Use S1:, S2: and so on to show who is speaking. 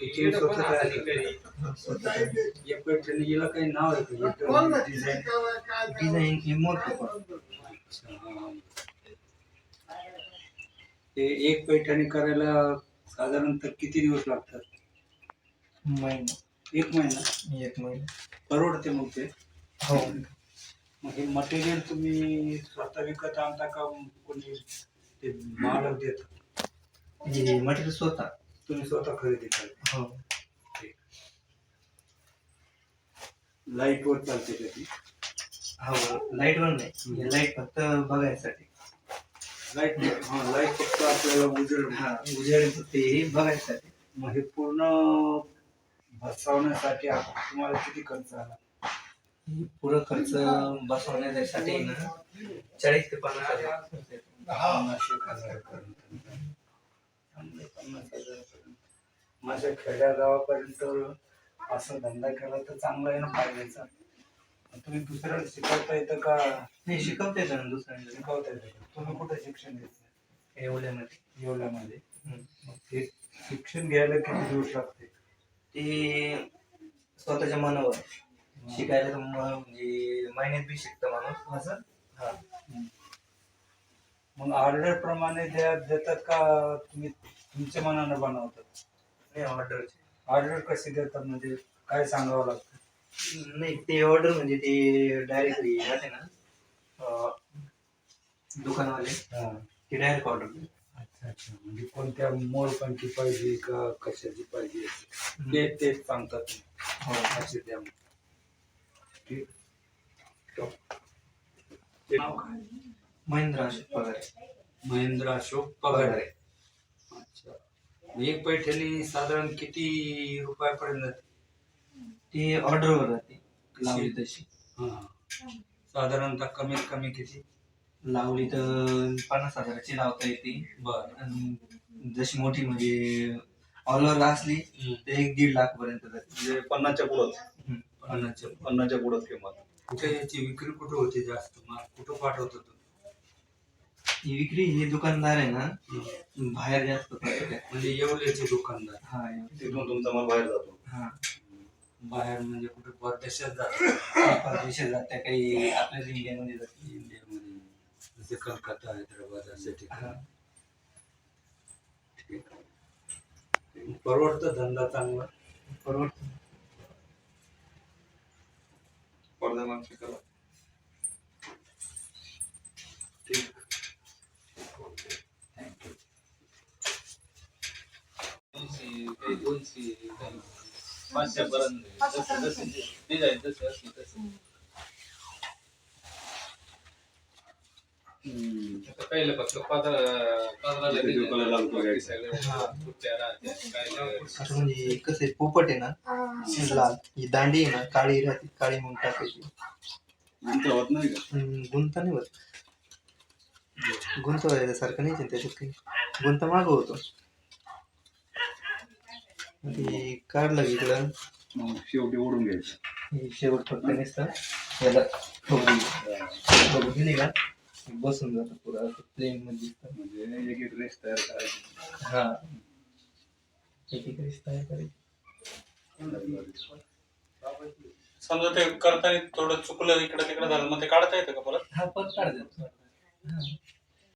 S1: हे स्वतः तयार करतात. या पैठणीला काही नाव आहे का?
S2: डिझाईन ही मोठी पण.
S1: ते एक पैठणी करायला साधारणतः किती दिवस लागतात?
S2: महिना.
S1: एक महिना परवडते मग ते?
S2: हो.
S1: मग हे मटेरियल तुम्ही स्वतः विकत आणता का कोणी ते मालक देतात?
S2: हे मटेरियल स्वतः
S1: तुम्ही स्वतः खरेदी करता?
S2: हो.
S1: लाईट वर चालते का ती?
S2: हो, लाईट वर नाही, लाईट फक्त बघायसाठी.
S1: लाईट लाईट फक्त आपल्याला
S2: उजेड फक्त हे बघायसाठी.
S1: मग हे पूर्ण बसवण्यासाठी तुम्हाला किती खर्च आला?
S2: पुरं खर्च बसवण्यासाठी ना 40 ते 50 हजार.
S1: 50,000. माझ्या खेड्या गावापर्यंत असा धंदा केला तर चांगला आहे ना फायद्याचा. तुम्ही दुसऱ्याला शिकवता येतं का?
S2: नाही, शिकवता येतं ना दुसऱ्यांना.
S1: शिकवता येतं का? तुम्ही कुठे शिक्षण घेतलं?
S2: येवल्यामध्ये.
S1: मग ते शिक्षण घ्यायला किती दिवस लागते?
S2: ते स्वतःच्या मनावर शिकायला तर म्हणजे महिन्यात बी शिकतं माणूस असं. हा.
S1: मग ऑर्डर प्रमाणे देतात का तुम्ही तुमच्या मनानं बनवतात?
S2: नाही,
S1: ऑर्डर कशी देतात म्हणजे काय सांगावं लागतं?
S2: नाही, ते ऑर्डर म्हणजे ते डायरेक्टली राहते ना दुकानवाले, ते डायरेक्ट ऑर्डर.
S1: अच्छा. म्हणजे कोणत्या मोरपंखी पाहिजे का कशाची पाहिजे ते सांगतात.
S2: हो.
S1: असे द्या. नाव काय?
S2: महेंद्र अशोक पगारे.
S1: महेंद्र अशोक पगारे. अच्छा. एक पैठणी साधारण किती रुपयापर्यंत जाते?
S2: ती ऑर्डरवर राहते, लावली तशी.
S1: साधारणतः कमीत कमी किती?
S2: लावली तर 50,000ची लावता येते.
S1: बरं.
S2: जशी मोठी म्हणजे ऑल ओव्हर असली तर 1-1.5 लाख पर्यंत जाते.
S3: म्हणजे 50च्या पुढं. 50च्या पुढं किंमत.
S1: कुठे याची विक्री कुठे होते जास्त? मग कुठं पाठवतो तुम्ही?
S2: ही विक्री हे दुकानदार आहे ना बाहेर जास्त पडते.
S1: म्हणजे येवल्याचे दुकानदार?
S2: हा.
S3: तिथून तुमचा माल बाहेर जातो.
S2: हा.
S1: बाहेर म्हणजे कुठे परदेशात जातात?
S2: परदेशात जाते, काही आपल्याच इंडियामध्ये जाते.
S1: इंडियामध्ये जसे कलकत्ता, हैदराबाद असे ठिकाण. परवडतं धंदा चांगला?
S2: परवडतं.
S3: पडद्यामागची कला.
S1: ठीक. थँक्यू.
S4: 200 500 पर्यंत जसं डिझाईन जसं असली तसं. पहिलं फक्त पदराला
S2: असं म्हणजे कसं आहे, पोपट आहे ना लाल, ही दांडी आहे ना काळी राहते, काळी म्हणून टाकायची. गुंता नाही होत. गुंत व्हायसारखं नाही त्याच्यात, काही गुंता मागं होतो. ते काढलं इकडं
S3: शेवटी ओढून घ्यायचं.
S2: शेवट फक्त नसतं याला खबरी दिली का बसून जातं पुरा प्लेन मध्ये.
S3: म्हणजे एक ड्रेस तयार करायची.
S2: हा, एक ड्रेस तयार करायची.
S4: समजा ते करताना थोडं चुकलं इकडं तिकडं झालं मग ते काढता येतं का परत?
S2: हा, परत काढतात.